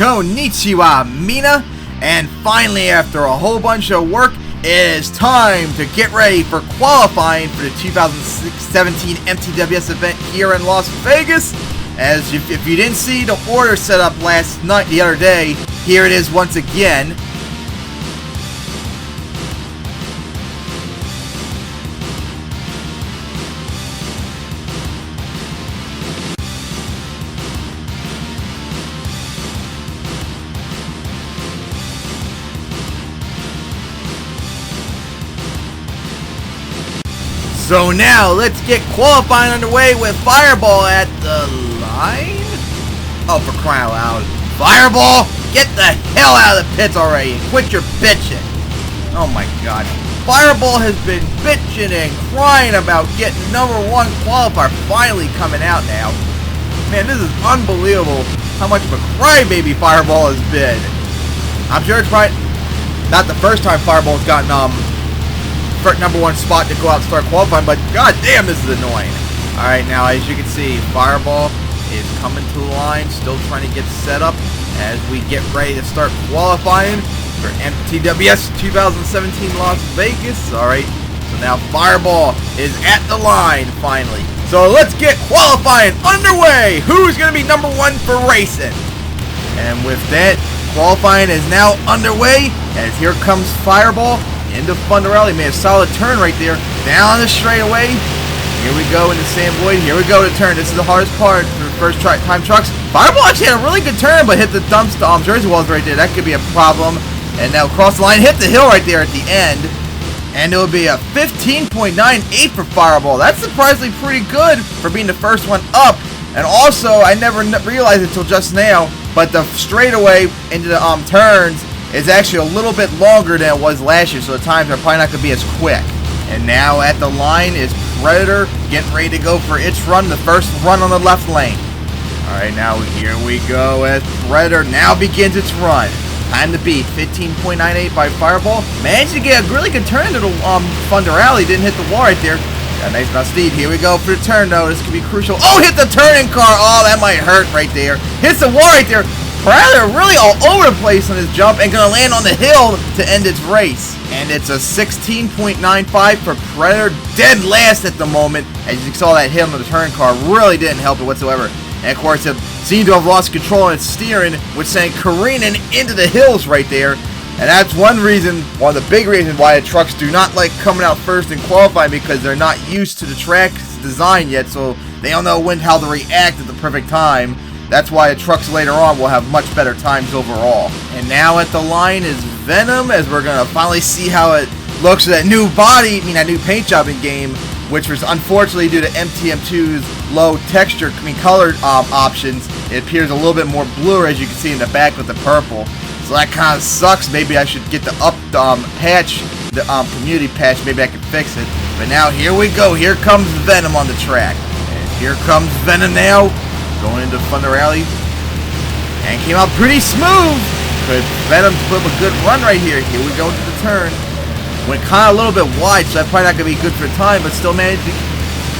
Konnichiwa, Mina. And finally, after a whole bunch of work, it is time to get ready for qualifying for the 2017 MTWS event here in Las Vegas. As if you didn't see the order set up the other day, here it is once again. So now, let's get qualifying underway with Fireball at the line. Oh, for crying out loud. Fireball, get the hell out of the pits already and quit your bitching. Oh my god. Fireball has been bitching and crying about getting #1 qualifier finally coming out now. Man, this is unbelievable how much of a crybaby Fireball has been. I'm sure it's probably not the first time Fireball's gotten #1 spot to go out and start qualifying, but god damn, this is annoying. Alright, now as you can see, Fireball is coming to the line, still trying to get set up as we get ready to start qualifying for MTWS 2017 Las Vegas. Alright, so now Fireball is at the line finally. So let's get qualifying underway! Who's going to be #1 for racing? And with that, qualifying is now underway as here comes Fireball into Thunderbolt. Made a solid turn right there. Down the straightaway. Here we go into Sam Boyd. Here we go to turn. This is the hardest part for the first time trucks. Fireball actually had a really good turn, but hit the dumpster Jersey walls right there. That could be a problem. And now cross the line, hit the hill right there at the end. And it will be a 15.98 for Fireball. That's surprisingly pretty good for being the first one up. And also, I never realized it until just now, but the straightaway into the turns is actually a little bit longer than it was last year, so the times are probably not going to be as quick. And now at the line is Predator getting ready to go for its run, the first run on the left lane. Alright, now here we go as Predator now begins its run. Time to beat, 15.98 by Fireball. Managed to get a really good turn into the Thunder Alley, didn't hit the wall right there. Got a nice enough speed. Here we go for the turn though, this could be crucial. Oh, hit the turning car! Oh, that might hurt right there. Hits the wall right there. Prowler really all over the place on his jump and going to land on the hill to end its race. And it's a 16.95 for Predator, dead last at the moment. As you saw, that hit on the turn car really didn't help it whatsoever. And of course, it seemed to have lost control in its steering, which sent careening into the hills right there. And that's one of the big reasons why the trucks do not like coming out first in qualifying, because they're not used to the track's design yet, so they don't know how to react at the perfect time. That's why the trucks later on will have much better times overall. And now at the line is Venom, as we're going to finally see how it looks with that new that new paint job in game, which was unfortunately due to MTM2's low texture, color options. It appears a little bit more bluer, as you can see in the back with the purple. So that kind of sucks. Maybe I should get the patch, the community patch. Maybe I can fix it. But now here we go. Here comes Venom on the track. And here comes Venom now, going into Thunder Alley, and came out pretty smooth. But Venom put up a good run right here. Here we go to the turn. Went kind of a little bit wide, so that's probably not going to be good for time, but still managed to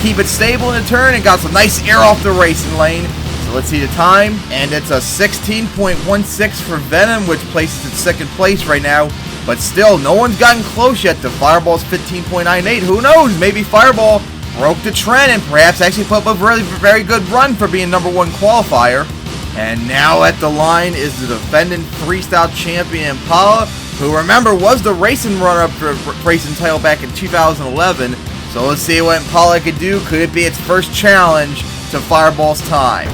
keep it stable in the turn and got some nice air off the racing lane. So let's see the time, and it's a 16.16 for Venom, which places it second place right now. But still, no one's gotten close yet to Fireball's 15.98. Who knows? Maybe Fireball broke the trend and perhaps actually put up a really very good run for being #1 qualifier. And now at the line is the defending freestyle champion Impala, who, remember, was the racing runner-up for racing title back in 2011. So let's see what Impala could do. Could it be its first challenge to Fireball's time?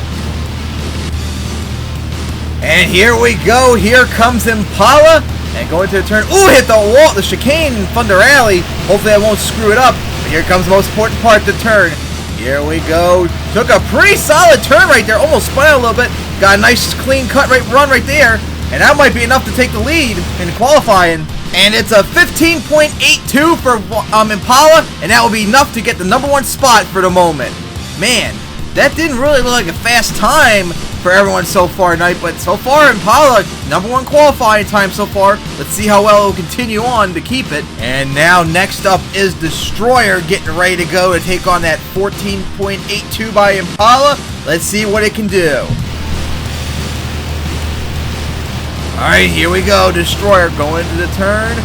And here we go. Here comes Impala, and going to the turn. Ooh, hit the wall, the chicane in Thunder Alley. Hopefully I won't screw it up. Here comes the most important part, the turn. Here we go. Took a pretty solid turn right there. Almost spun out a little bit. Got a nice clean cut run right there. And that might be enough to take the lead in qualifying. And it's a 15.82 for Impala. And that will be enough to get the #1 spot for the moment. Man, that didn't really look like a fast time for everyone so far tonight, but so far Impala, #1 qualifying time so far. Let's see how well it will continue on to keep it. And now next up is Destroyer, getting ready to go to take on that 14.82 by Impala. Let's see what it can do. Alright, here we go. Destroyer going into the turn.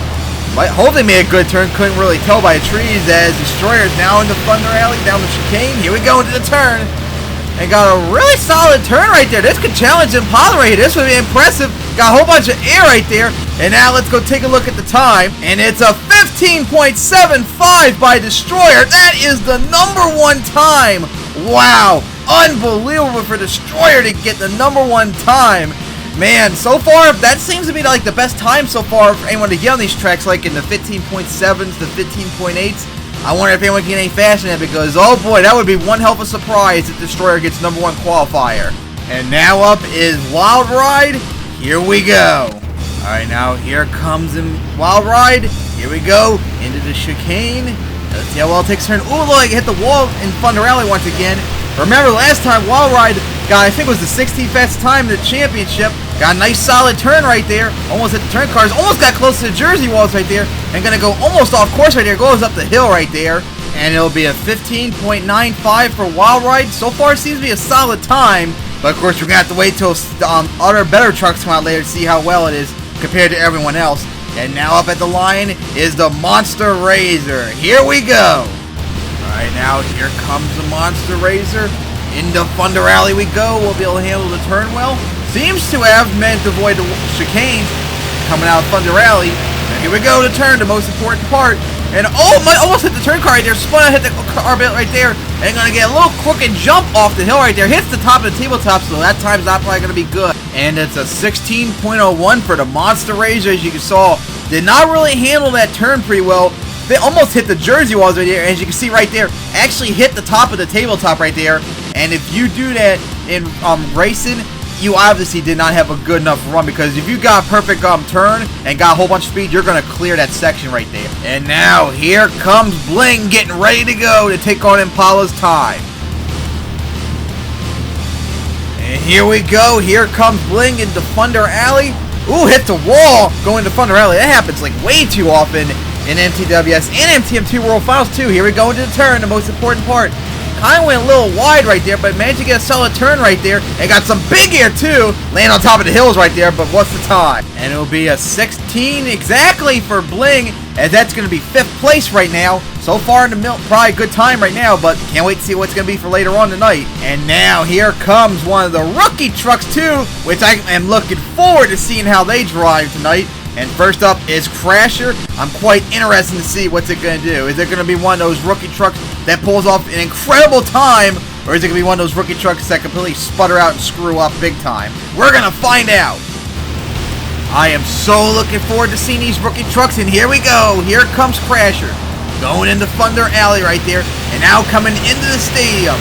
Hopefully made a good turn. Couldn't really tell by the trees as Destroyer is now in the Thunder Alley down the chicane. Here we go into the turn. And got a really solid turn right there. This could challenge Impala right here. This would be impressive. Got a whole bunch of air right there. And now let's go take a look at the time. And it's a 15.75 by Destroyer. That is the #1 time. Wow. Unbelievable for Destroyer to get the #1 time. Man, so far, that seems to be like the best time so far for anyone to get on these tracks, like in the 15.7s, the 15.8s. I wonder if anyone can get any faster than that because, oh boy, that would be one hell of a surprise if Destroyer gets #1 qualifier. And now up is Wild Ride. Here we go. Alright, now here comes in Wild Ride. Here we go into the chicane. Let's see how well it takes a turn. Ooh, look, it hit the wall in Thunder Alley once again. Remember, last time Wild Ride got, I think it was the 16th fastest time in the championship. Got a nice solid turn right there. Almost hit the turn cars. Almost got close to the Jersey walls right there. And gonna go almost off course right there. Goes up the hill right there. And it'll be a 15.95 for Wild Ride. So far, it seems to be a solid time. But of course, we're gonna have to wait till other better trucks come out later to see how well it is compared to everyone else. And now up at the line is the Monster Razer. Here we go. Alright, now here comes the Monster Razer. Into Thunder Alley we go. We'll be able to handle the turn well. Seems to have meant to avoid the chicane coming out of Thunder Alley. And here we go to turn, the most important part. And oh, my, almost hit the turn car right there. Spun out, hit the car bit right there. And gonna get a little crooked jump off the hill right there. Hits the top of the tabletop, so that time's not probably gonna be good. And it's a 16.01 for the Monster Razer, as you saw. Did not really handle that turn pretty well. They almost hit the Jersey walls right there, as you can see right there. Actually hit the top of the tabletop right there. And if you do that in racing, you obviously did not have a good enough run, because if you got a perfect turn and got a whole bunch of speed, you're going to clear that section right there. And now here comes Bling getting ready to go to take on Impala's time. And here we go. Here comes Bling into Thunder Alley. Ooh, hit the wall going to Thunder Alley. That happens like way too often in MTWS and MTM2 World Finals too. Here we go into the turn, the most important part. Kind of went a little wide right there, but managed to get a solid turn right there. And got some big air too. Laying on top of the hills right there, but what's the time? And it'll be a 16 exactly for Bling, as that's going to be 5th place right now. So far in the middle, probably a good time right now, but can't wait to see what's going to be for later on tonight. And now here comes one of the rookie trucks too, which I am looking forward to seeing how they drive tonight. And first up is Crasher. I'm quite interested to see what's it going to do. Is it going to be one of those rookie trucks that pulls off an incredible time, or is it going to be one of those rookie trucks that completely sputter out and screw up big time? We're going to find out. I am so looking forward to seeing these rookie trucks, and here we go. Here comes Crasher. Going into Thunder Alley right there, and now coming into the stadium.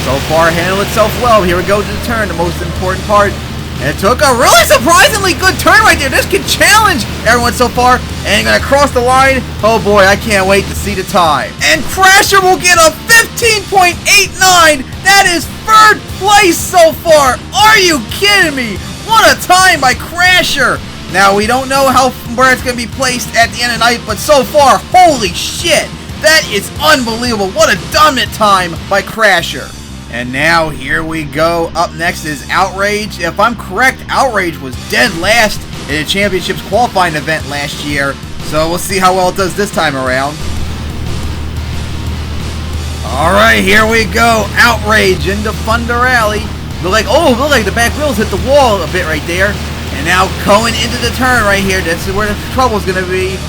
So far, handled itself well. Here we go to the turn, the most important part. And it took a really surprisingly good turn right there. This could challenge everyone so far. And gonna cross the line. Oh boy, I can't wait to see the time. And Crasher will get a 15.89. That is 3rd place so far. Are you kidding me? What a time by Crasher. Now, we don't know where it's gonna be placed at the end of the night, but so far, holy shit. That is unbelievable. What a dominant time by Crasher. And now, here we go. Up next is Outrage. If I'm correct, Outrage was dead last in the Championships qualifying event last year. So we'll see how well it does this time around. Alright, here we go. Outrage into Thunder Alley. Look like the back wheels hit the wall a bit right there. And now going into the turn right here. This is where the trouble's going to be.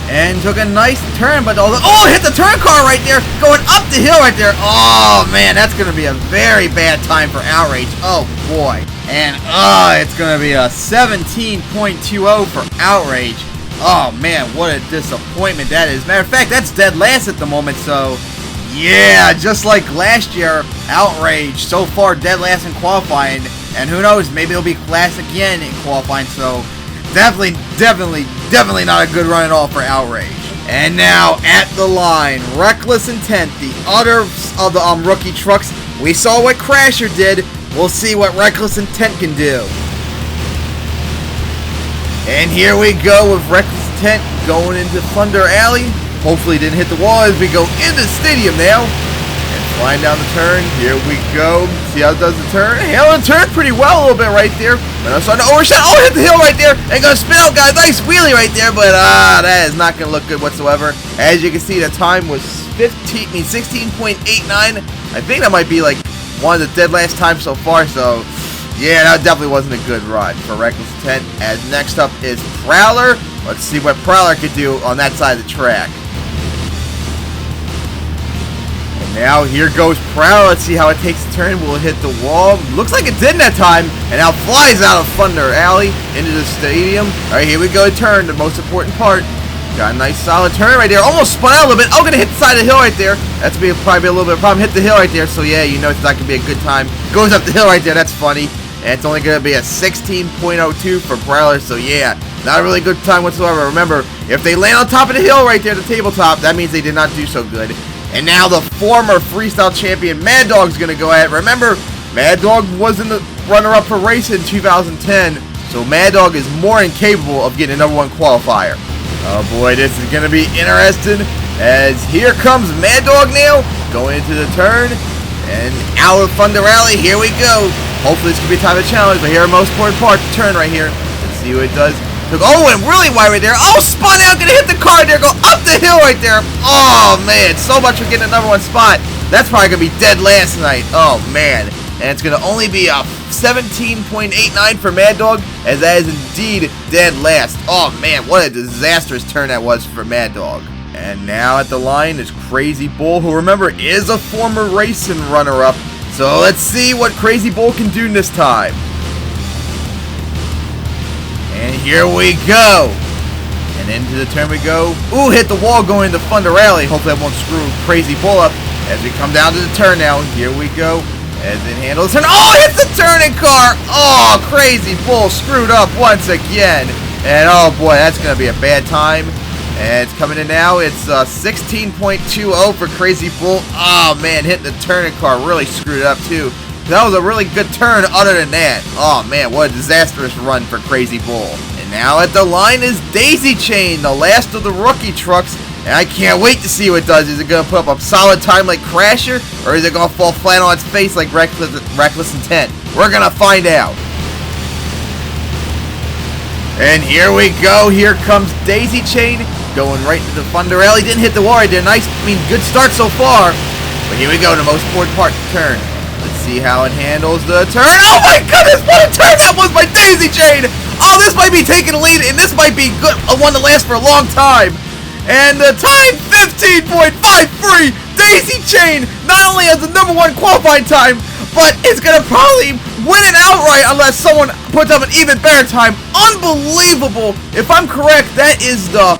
And took a nice turn, but hit the turn car right there, going up the hill right there. Oh man, that's gonna be a very bad time for Outrage. Oh boy. And it's gonna be a 17.20 for Outrage. Oh man, what a disappointment that is. Matter of fact, that's dead last at the moment, so yeah, just like last year, Outrage so far dead last in qualifying, and who knows, maybe it'll be last again in qualifying, so definitely not a good run at all for Outrage. And now at the line, Wreckless Intent, the other of the rookie trucks. We saw what Crasher did. We'll see what Wreckless Intent can do. And here we go with Wreckless Intent going into Thunder Alley. Hopefully didn't hit the wall as we go into the stadium now. And flying down the turn. Here we go. See how it does the turn. Handling the turn pretty well a little bit right there. But I'm starting to overshot. Oh, hit the hill right there. And gonna spin out, guys. Nice wheelie right there. But that is not gonna look good whatsoever. As you can see, the time was 16.89. I think that might be like one of the dead last times so far. So yeah, that definitely wasn't a good run for Wreckless Intent. As next up is Prowler. Let's see what Prowler could do on that side of the track. Now here goes Prowler. Let's see how it takes a turn. Will it hit the wall? Looks like it did in that time. And now flies out of Thunder Alley into the stadium. Alright, here we go. Turn, the most important part. Got a nice solid turn right there. Almost spun out a little bit. Oh, gonna hit the side of the hill right there. That's probably a little bit of a problem. Hit the hill right there. So yeah, you know it's not gonna be a good time. Goes up the hill right there. That's funny. And it's only gonna be a 16.02 for Prowler. So yeah, not a really good time whatsoever. Remember, if they land on top of the hill right there, the tabletop, that means they did not do so good. And now the former freestyle champion Maddog's going to go at it. Remember, Maddog was in the runner-up for race in 2010, so Maddog is more incapable of getting a #1 qualifier. Oh boy, this is going to be interesting, as here comes Maddog now, going into the turn, and out of Thunder Alley, here we go. Hopefully this could be a time of challenge, but here are the most important part, the turn right here. Let's see what it does. Oh, and really wide right there. Oh, spun out, gonna hit the car there, go up the hill right there. Oh, man, so much for getting a #1 spot. That's probably gonna be dead last night. Oh, man. And it's gonna only be a 17.89 for Maddog, as that is indeed dead last. Oh, man, what a disastrous turn that was for Maddog. And now at the line is Crazy Bull, who, remember, is a former racing runner-up. So let's see what Crazy Bull can do this time. And here we go. And into the turn we go. Ooh, hit the wall going to Thunder Alley. Hopefully that won't screw Crazy Bull up. As we come down to the turn now. Here we go. As it handles the turn. Oh, hits the turning car. Oh, Crazy Bull screwed up once again. And oh boy, that's going to be a bad time. And it's coming in now. It's 16.20 for Crazy Bull. Oh man, hitting the turning car really screwed it up too. That was a really good turn other than that. Oh man, what a disastrous run for Crazy Bull. And now at the line is Daisy Chain, the last of the rookie trucks. And I can't wait to see what it does. Is it going to put up a solid time like Crasher? Or is it going to fall flat on its face like Wreckless Intent? We're going to find out. And here we go. Here comes Daisy Chain. Going right into the Thunder Alley. Didn't hit the wall right there. Nice, good start so far. But here we go. The most important part, the turn. Let's see how it handles the turn. Oh my goodness, what a turn that was by Daisy Chain! Oh, this might be taking the lead, and this might be good, one to last for a long time. And the time, 15.53. Daisy Chain not only has the #1 qualifying time, but it's going to probably win it outright unless someone puts up an even better time. Unbelievable. If I'm correct, that is the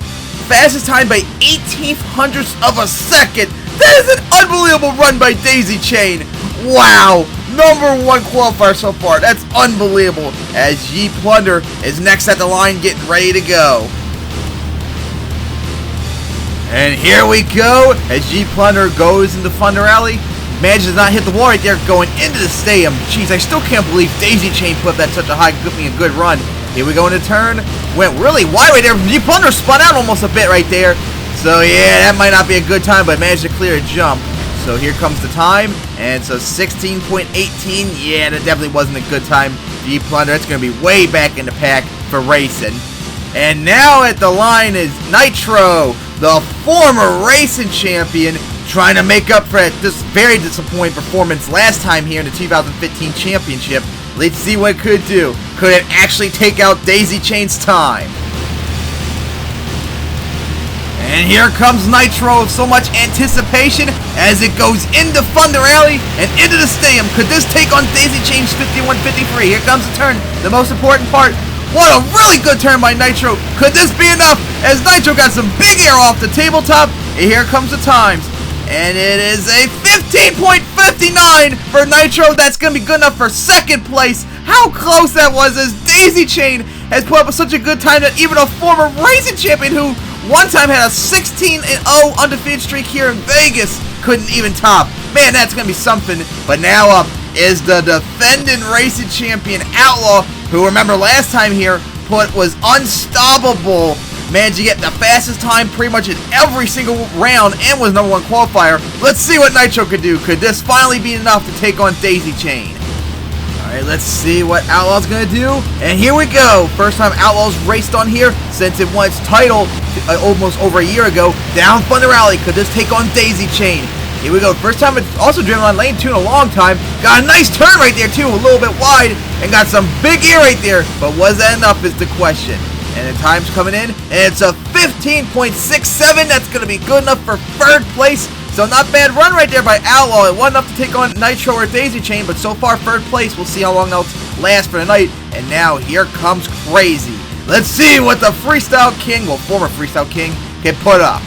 fastest time by 0.18 of a second. That is an unbelievable run by Daisy Chain. Wow, #1 qualifier so far. That's unbelievable. As Ye Plunder is next at the line, getting ready to go. And here we go. As Ye Plunder goes into Thunder Alley, manages to not hit the wall right there, going into the stadium. Jeez, I still can't believe Daisy Chain put up that such a high, a good run. Here we go in the turn. Went really wide right there. Ye Plunder spun out almost a bit right there. So yeah, that might not be a good time, but managed to clear a jump. So here comes the time, and so 16.18. Yeah, that definitely wasn't a good time for Ye Plunder. It's going to be way back in the pack for racing. And now at the line is Nitro, the former racing champion, trying to make up for this very disappointing performance last time here in the 2015 championship. Let's see what it could do. Could it actually take out Daisy Chain's time? And here comes Nitro with so much anticipation as it goes into Thunder Alley and into the stadium. Could this take on Daisy Chain's 51.53? Here comes the turn, the most important part. What a really good turn by Nitro. Could this be enough? As Nitro got some big air off the tabletop. And here comes the times. And it is a 15.59 for Nitro. That's going to be good enough for second place. How close that was, as Daisy Chain has put up such a good time that even a former racing champion who one time had a 16-0 undefeated streak here in Vegas couldn't even top. Man, that's going to be something. But now up is the defending racing champion Outlaw, who, remember last time here, was unstoppable managed to get the fastest time pretty much in every single round and was #1 qualifier. Let's see what Nitro could do. Could this finally be enough to take on Daisy Chain? Alright, let's see what Outlaw's gonna do. And here we go. First time Outlaw's raced on here since it won its title almost over a year ago. Down Thunder Alley. Could this take on Daisy Chain? Here we go. First time it's also driven on lane 2 in a long time. Got a nice turn right there too. A little bit wide. And got some big air right there. But was that enough is the question. And the time's coming in. And it's a 15.67. That's going to be good enough for 3rd place. So not bad run right there by Outlaw. It wasn't enough to take on Nitro or Daisy Chain, but so far 3rd place. We'll see how long that'll last for the night. And now here comes Crazy. Let's see what the Freestyle King, well, former Freestyle King, can put up.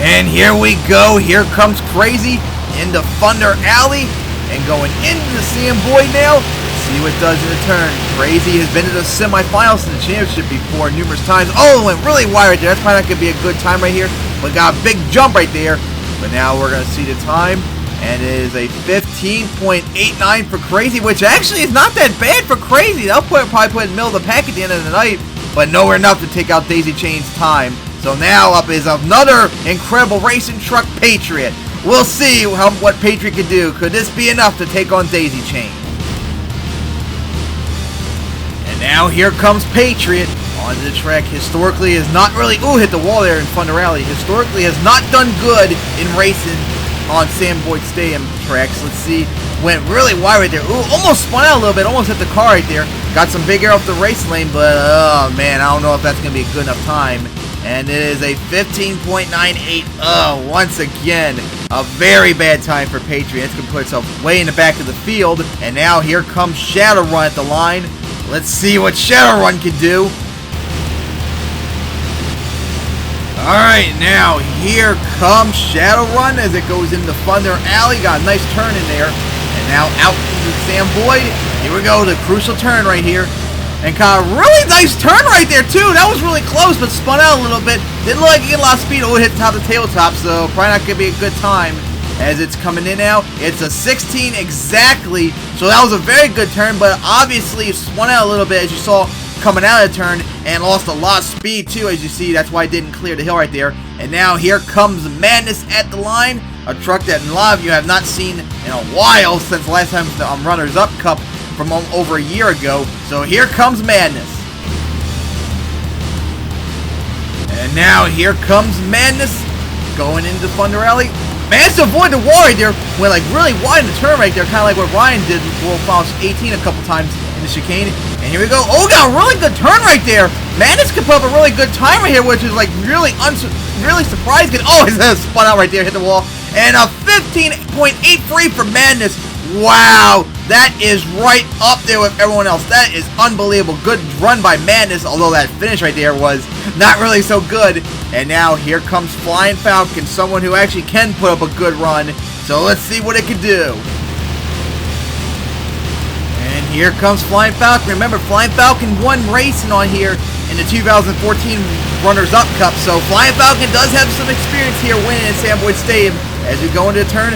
And here we go. Here comes Crazy into Thunder Alley and going into the Sam Boy now. Let's see what it does in the turn. Crazy has been to the semifinals in the championship before numerous times. Oh, it went really wide right there. That's probably not going to be a good time right here. But got a big jump right there. But now we're going to see the time. And it is a 15.89 for Crazy, which actually is not that bad for Crazy. They'll probably put it in the middle of the pack at the end of the night. But nowhere enough to take out Daisy Chain's time. So now up is another incredible racing truck, Patriot. We'll see what Patriot could do. Could this be enough to take on Daisy Chain? And now here comes Patriot onto the track. Historically has not really, hit the wall there in Thunder Alley. Historically has not done good in racing on Sam Boyd Stadium tracks. Let's see. Went really wide right there. Almost spun out a little bit. Almost hit the car right there. Got some big air off the race lane, but oh man, I don't know if that's going to be a good enough time. And it is a 15.98. Once again, a very bad time for Patriot. It's going to put itself way in the back of the field. And now here comes Shadowrun at the line. Let's see what Shadowrun can do. Alright, now here comes Shadowrun as it goes into Thunder Alley. Got a nice turn in there. And now out to Sam Boyd. Here we go, the crucial turn right here. And kind of really nice turn right there, too. That was really close, but spun out a little bit. Didn't look like it get a lot of speed. It hit the top of the tabletop, so probably not going to be a good time as it's coming in now. It's a 16 exactly, so that was a very good turn, but obviously it spun out a little bit, as you saw, coming out of the turn, and lost a lot of speed, too, as you see. That's why it didn't clear the hill right there. And now here comes Madness at the line, a truck that a lot of you have not seen in a while since the last time the Runners-Up Cup from over a year ago. So here comes Madness. And now here comes Madness going into Thunder Alley. Managed to avoid the wall right there. Went like really wide in the turn right there, kind of like what Ryan did in World Finals 18 a couple times in the chicane. And here we go. Oh, got a really good turn right there. Madness could put up a really good time right here, which is like really surprising. Oh, it spun out right there, hit the wall. And a 15.83 for Madness. Wow, that is right up there with everyone else. That is unbelievable. Good run by Madness, although that finish right there was not really so good. And now here comes Flying Falcon, someone who actually can put up a good run. So let's see what it can do. And here comes Flying Falcon. Remember, Flying Falcon won racing on here in the 2014 Runners-Up Cup. So Flying Falcon does have some experience here winning in Sam Boyd Stadium. As we go into the turn,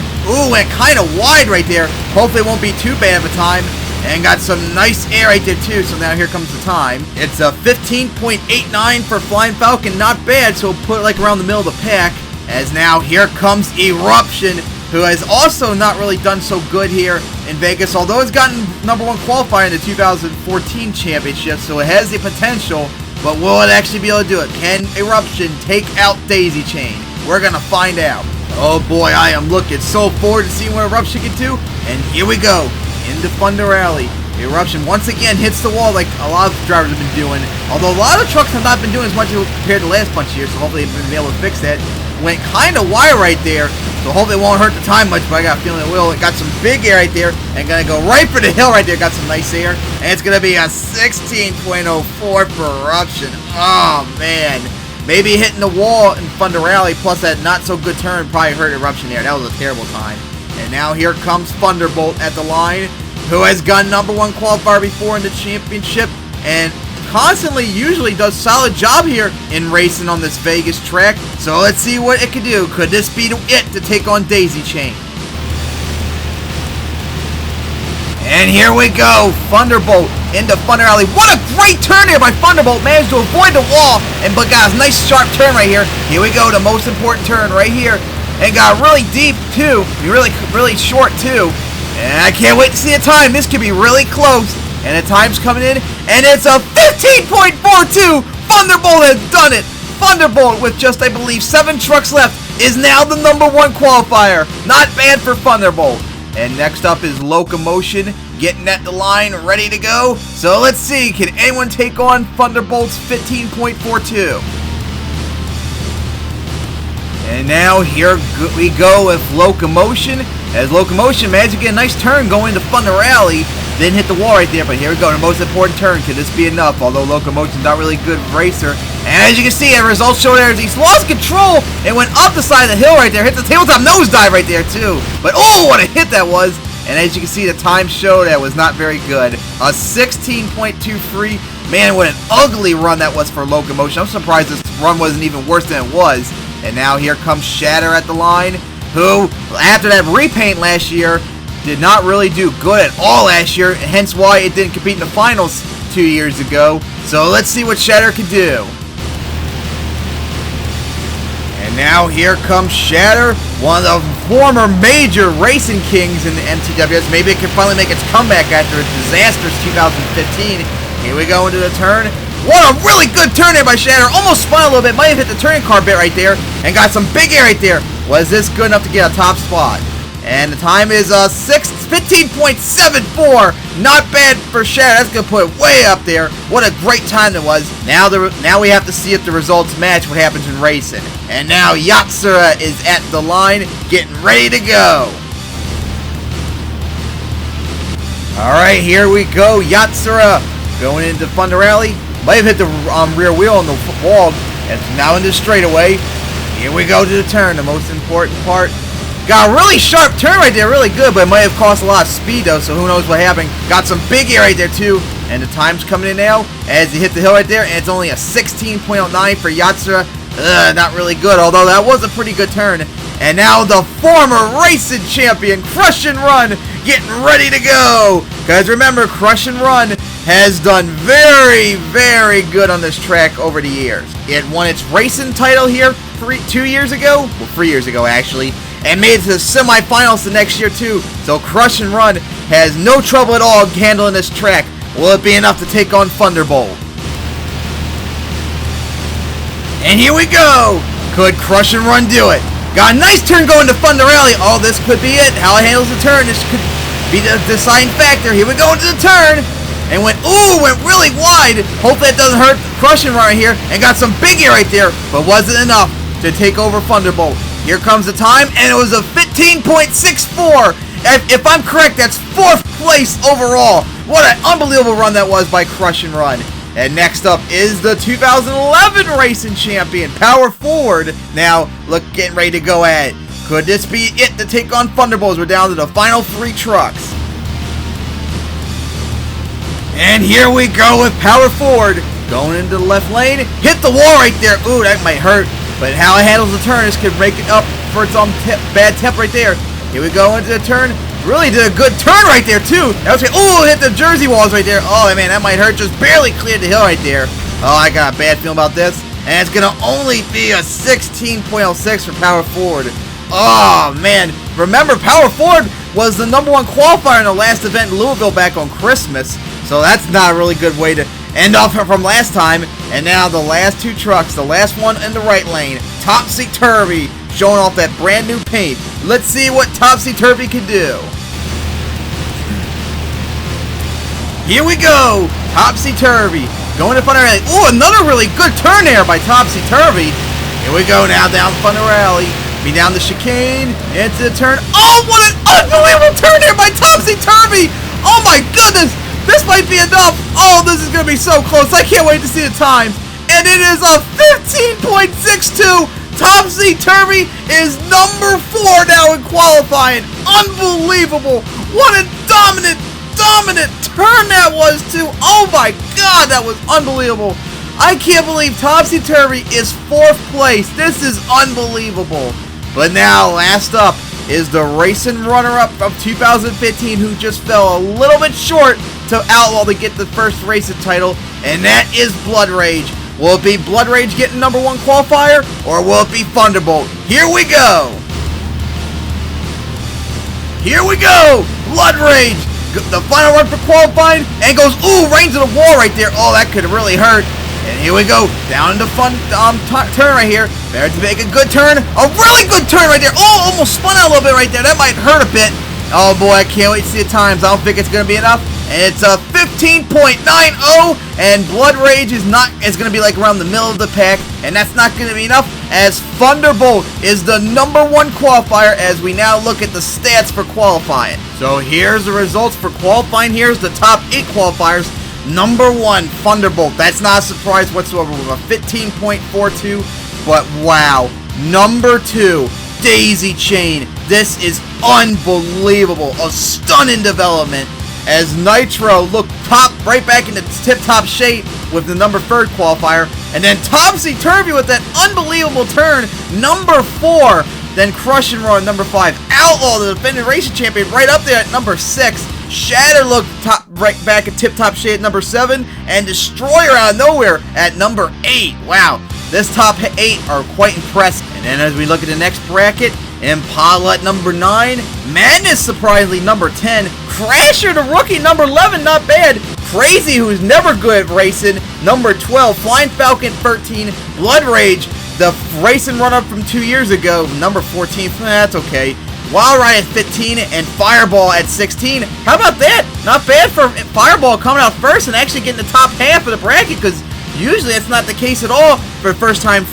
went kind of wide right there. Hopefully it won't be too bad of a time. And got some nice air right there too, so now here comes the time. It's a 15.89 for Flying Falcon, not bad, so we'll put it like around the middle of the pack. As now here comes Eruption, who has also not really done so good here in Vegas, although it's gotten #1 qualifier in the 2014 championship, so it has the potential, but will it actually be able to do it? Can Eruption take out Daisy Chain? We're gonna find out. Oh boy, I am looking so forward to seeing what Eruption can do. And here we go, into Thunder Alley. Eruption once again hits the wall like a lot of drivers have been doing. Although a lot of trucks have not been doing as much compared to the last bunch of years, so hopefully they'll be able to fix that. Went kind of wide right there, so hopefully it won't hurt the time much, but I got a feeling it will. It got some big air right there, and gonna go right for the hill right there. Got some nice air, and it's gonna be a 16.04 for Eruption. Oh man. Maybe hitting the wall in Thunder Alley, plus that not-so-good turn probably hurt Eruption there. That was a terrible time. And now here comes Thunderbolt at the line, who has gotten #1 qualifier before in the championship, and constantly usually does a solid job here in racing on this Vegas track. So let's see what it can do. Could this be it to take on Daisy Chain? And here we go, Thunderbolt into Thunder Alley. What a great turn here by Thunderbolt. Managed to avoid the wall, but got a nice sharp turn right here. Here we go, the most important turn right here. And got really deep, too. Really short, too. And I can't wait to see the time. This could be really close. And the time's coming in, and it's a 15.42. Thunderbolt has done it. Thunderbolt, with just, I believe, 7 trucks left, is now the #1 qualifier. Not bad for Thunderbolt. And next up is Locomotion, getting at the line, ready to go. So let's see, can anyone take on Thunderbolt's 15.42? And now here we go with Locomotion. As Locomotion managed to get a nice turn going into Thunder Alley. Didn't hit the wall right there, but here we go. The most important turn. Could this be enough? Although Locomotion's not really a good racer. And as you can see, the results show there, he's lost control and went up the side of the hill right there. Hit the tabletop nosedive right there, too. But oh, what a hit that was. And as you can see, the time show that was not very good. A 16.23. Man, what an ugly run that was for Locomotion. I'm surprised this run wasn't even worse than it was. And now here comes Shatter at the line, who, after that repaint last year, did not really do good at all last year, hence why it didn't compete in the finals 2 years ago. So let's see what Shatter can do. And now here comes Shatter, one of the former major racing kings in the MTWS. Maybe it can finally make its comeback after a disastrous 2015. Here we go into the turn. What a really good turn there by Shatter. Almost spun a little bit. Might have hit the turning car bit right there. And got some big air right there. Was this good enough to get a top spot? And the time is 15.74. Not bad for Shatter. That's going to put it way up there. What a great time it was. Now we have to see if the results match what happens in racing. And now Yatsura is at the line, getting ready to go. Alright, here we go. Yatsura going into Thunder Alley. Might have hit the rear wheel on the wall. And now into straightaway. Here we go to the turn, the most important part. Got a really sharp turn right there, really good, but it might have cost a lot of speed though, so who knows what happened. Got some big air right there too, and the time's coming in now as he hit the hill right there, and it's only a 16.09 for Yatsura. Not really good, although that was a pretty good turn. And now the former racing champion, Crush and Run, getting ready to go. Because remember, Crush and Run has done very, very good on this track over the years. It won its racing title here 2 years ago, well 3 years ago actually, and made it to the semifinals the next year too. So Crush and Run has no trouble at all handling this track. Will it be enough to take on Thunderbolt? And here we go! Could Crush and Run do it? Got a nice turn going to Thunder Alley. Oh, this could be it. How it handles the turn. This could be the deciding factor. Here we go into the turn. And went really wide. Hopefully that doesn't hurt Crush and Run right here. And got some big air right there. But wasn't enough to take over Thunderbolt. Here comes the time. And it was a 15.64. If I'm correct, that's 4th place overall. What an unbelievable run that was by Crush and Run. And next up is the 2011 racing champion, Power Forward. Now, getting ready to go at it. Could this be it to take on Thunderbolts? We're down to the final 3 trucks. And here we go with Power Forward. Going into the left lane. Hit the wall right there. Ooh, that might hurt. But how it handles the turn, this could make it up for its own bad temp right there. Here we go into the turn. Really did a good turn right there, too. That was great. Ooh, hit the jersey walls right there. Oh, man, that might hurt. Just barely cleared the hill right there. Oh, I got a bad feeling about this. And it's going to only be a 16.06 for Power Forward. Oh, man. Remember, Power Forward was the #1 qualifier in the last event in Louisville back on Christmas. So that's not a really good way to end off from last time. And now the last 2 trucks. The last one in the right lane. Topsy Turvy. Showing off that brand new paint. Let's see what Topsy Turvy can do. Here we go. Topsy Turvy. Going to Thunder Alley. Ooh, another really good turn there by Topsy Turvy. Here we go now down Thunder Alley. Be down the chicane. Into the turn. Oh, what an unbelievable turn there by Topsy Turvy. Oh my goodness. This might be enough. Oh, this is going to be so close. I can't wait to see the time. And it is a 15.62. Topsy Turvy is #4 now in qualifying. Unbelievable. What a dominant turn that was too. Oh my god, that was unbelievable. I can't believe Topsy Turvy is 4th place. This is unbelievable. But now, last up is the racing runner-up of 2015 who just fell a little bit short to Outlaw to get the first racing title, and that is Blood Rage. Will it be Blood Rage getting number 1 qualifier, or will it be Thunderbolt? Here we go! Here we go! Blood Rage! The final run for qualifying, and goes, ooh, right into the wall right there. Oh, that could have really hurt. And here we go, down into fun turn right here. Better to make a good turn. A really good turn right there. Oh, almost spun out a little bit right there. That might hurt a bit. Oh boy, I can't wait to see the times. I don't think it's going to be enough. And it's a 15.90, and Blood Rage is going to be like around the middle of the pack, and that's not going to be enough, as Thunderbolt is the number 1 qualifier as we now look at the stats for qualifying. So here's the results for qualifying. Here's the top 8 qualifiers. Number 1, Thunderbolt. That's not a surprise whatsoever with a 15.42, but wow. Number 2, Daisy Chain. This is unbelievable. A stunning development, as Nitro looked right back into tip-top shape with the number 3rd qualifier. And then Topsy Turvy with that unbelievable turn, number 4. Then Crush and Run, number 5. Outlaw, the defending racing champion, right up there at number 6. Shatter looked right back at tip-top shape at number 7. And Destroyer out of nowhere at number 8. Wow, this top 8 are quite impressive. And then as we look at the next bracket, Impala at number 9. Madness, surprisingly, number 10. Crasher, the rookie, number 11, not bad. Crazy, who's never good at racing, number 12. Flying Falcon, 13. Blood Rage, the racing run-up from 2 years ago, number 14. That's okay. Wild Ride at 15, and Fireball at 16. How about that? Not bad for Fireball coming out first and actually getting the top half of the bracket, because usually that's not the case at all for first-time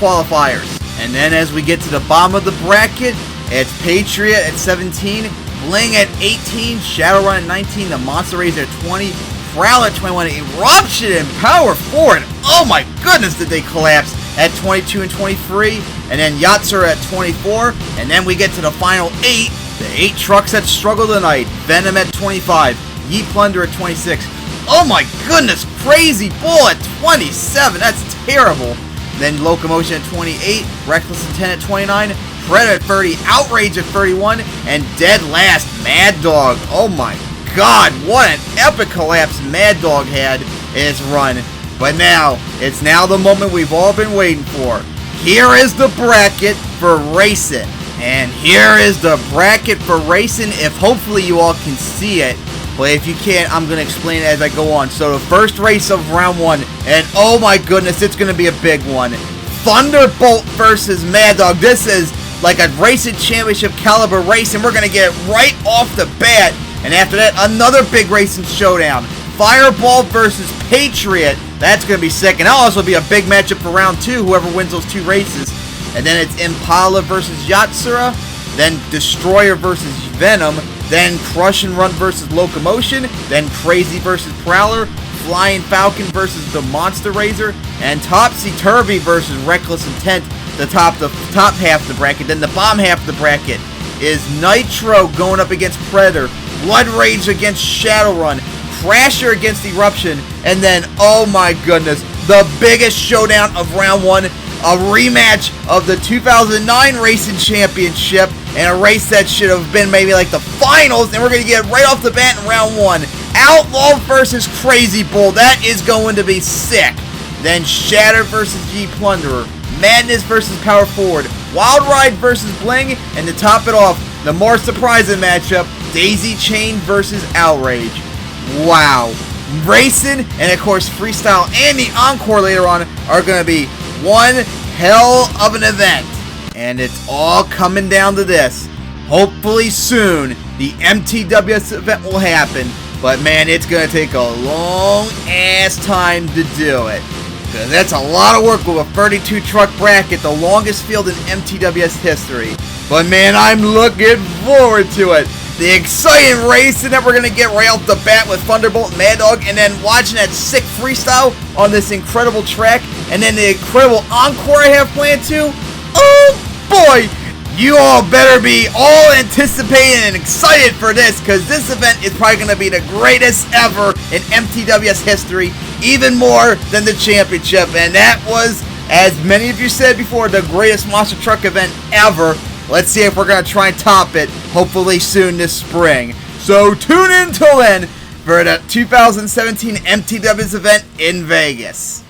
qualifiers. And then as we get to the bottom of the bracket, it's Patriot at 17, Bling at 18, Shadowrun at 19, the Monster Razer at 20, Prowler at 21, Eruption and Power Forward. Oh my goodness, did they collapse at 22 and 23, and then Yatzer at 24, and then we get to the final 8, the 8 trucks that struggle tonight. Venom at 25, Yeet Plunder at 26. Oh my goodness, Crazy Bull at 27, that's terrible. Then Locomotion at 28, Wreckless Intent at 29, Predator at 30, Outrage at 31, and dead last, Maddog. Oh my god, what an epic collapse Maddog had in his run. But now, it's now the moment we've all been waiting for. Here is the bracket for racing. And here is the bracket for racing, if hopefully you all can see it. But if you can't, I'm going to explain it as I go on. So the first race of round 1, and oh my goodness, it's going to be a big one. Thunderbolt versus Maddog. This is like a racing championship caliber race, and we're going to get it right off the bat. And after that, another big racing showdown. Fireball versus Patriot. That's going to be sick. And that'll also be a big matchup for round 2, whoever wins those 2 races. And then it's Impala versus Yatzer. Then Destroyer versus Venom. Then Crush and Run versus Locomotion. Then Crazy versus Prowler. Flying Falcon versus the Monster Razer. And Topsy Turvy versus Wreckless Intent. The top half of the bracket. Then the bottom half of the bracket is Nitro going up against Predator. Blood Rage against Shadowrun. Crasher against Eruption. And then, oh my goodness, the biggest showdown of round 1. A rematch of the 2009 Racing Championship, and a race that should have been maybe like the finals, and we're going to get it right off the bat in round 1. Outlaw versus Crazy Bull. That is going to be sick. Then Shatter versus G Plunderer. Madness versus Power Forward. Wild Ride versus Bling. And to top it off, the more surprising matchup, Daisy Chain versus Outrage. Wow. Racing, and of course Freestyle and the Encore later on are going to be one hell of an event. And it's all coming down to this. Hopefully soon, the MTWS event will happen. But man, it's going to take a long ass time to do it. Because that's a lot of work with a 32 truck bracket, the longest field in MTWS history. But man, I'm looking forward to it. The exciting racing that we're going to get right off the bat with Thunderbolt and Maddog, and then watching that sick freestyle on this incredible track, and then the incredible encore I have planned too. Oh boy! You all better be all anticipating and excited for this, because this event is probably going to be the greatest ever in MTWS history, even more than the championship. And that was, as many of you said before, the greatest monster truck event ever. Let's see if we're going to try and top it, hopefully soon this spring. So tune in till then. for the 2017 MTWS event in Vegas.